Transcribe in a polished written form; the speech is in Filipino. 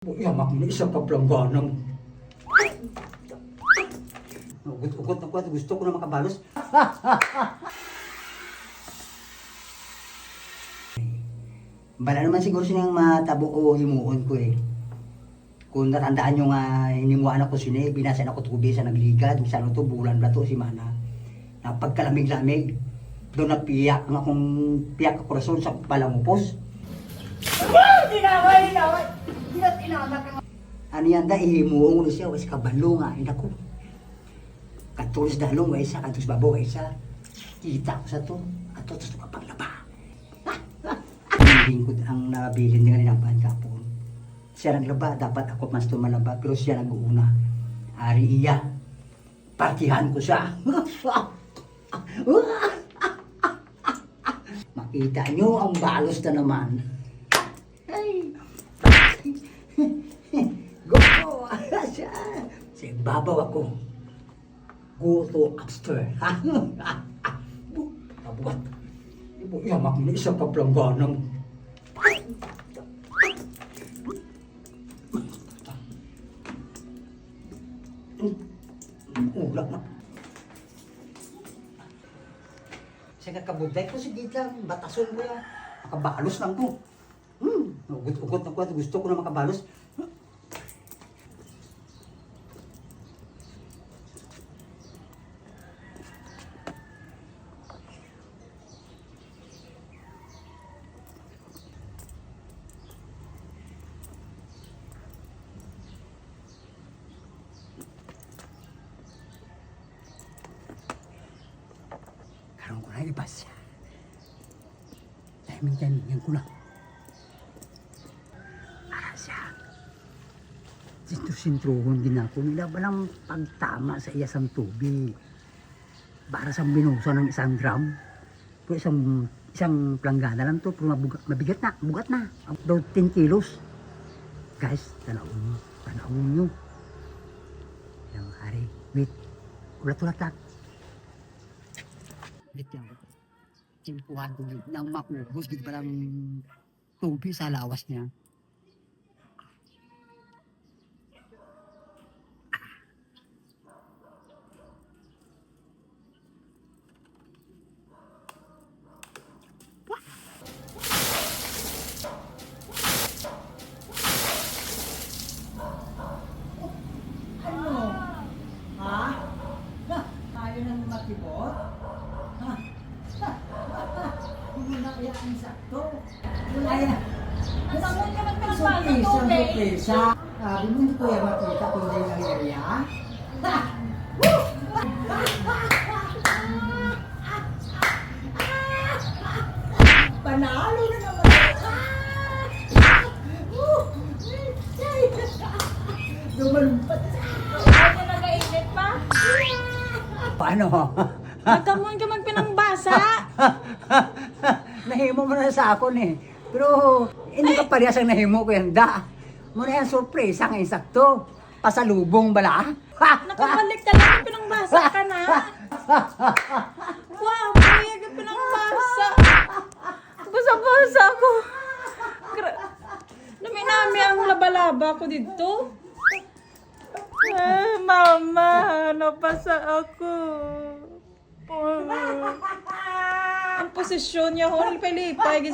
Yamak mo na isang kaplanggana mo. Ugot ako at gusto ko na makabalos. Bala naman siguro sinang matabo o himuon ko eh. Kung natandaan nyo nga, hinimuan ako sini, binasan ako tubi sa nagligad, sa ano to, bulan na to, si Mana. Na pagkalamig-lamig, doon napiyak ang akong piyak ako rason sa palangupos. Tinaway! Ano yan da, ihimuong mo siya, wais kabalo nga, inako. Katulis dalong, wais sa, katulis babaw, wais sa. Kita ko sa to, ato, tapos kapaglaba. Ang lingkod ang nabilin niya ng kapon. Siya naglaba, dapat ako mas tumalaba, pero siya nag-uuna. Ari iya, partihan ko siya. Makita nyo ang balos na naman. Go! Sa babaw ako. Go to upstairs. Kabuat. Yamak mo na isang kaplanggana mo. Ulak na. Sa kakabugday ko, sige lang, batason ko yan. Makabalos lang ko. Ugot na ko at gusto ko na makabalos. Karoon ko na ilibas siya. Timing ko na. Sintro-sintrohon din ako. Nila ba lang pagtama sa iyasang tubig? Para sa binusa ng 1 gram. Pero isang planggana lang to. Pero mabigat na, bugat na. Daw 10 kilos. Guys, tanawin nyo. Yang hari, wait. Ulat-ulat lang. Wait lang. Simpuhan ko nang makubos. Dito pa lang tubig sa lawas niya. Makibot? Hindi na kaya ang sakto. Ayan. Nasamon ka magpapasok ko, Surpresa. Sabi mo hindi ko yan makita kung hindi yung area. Panalo na naman. Dumalumpat. Ay, ka nag-iinit pa? Paano? Nagkamon ka magpinangbasa. Nahimo mo na sa akon eh. Pero hindi ka parehas ang nahimo ko yan da. Muna yan sorpresa ng insakto. Pasalubong bala. Nakabalik ka lang, pinangbasa ka na. Wow, kaya ka pinangbasa. Basa-basa ako. Naminami ang laba-laba ko dito. Mama, napasa ako. Ang posisyon niya, lipay-lipay.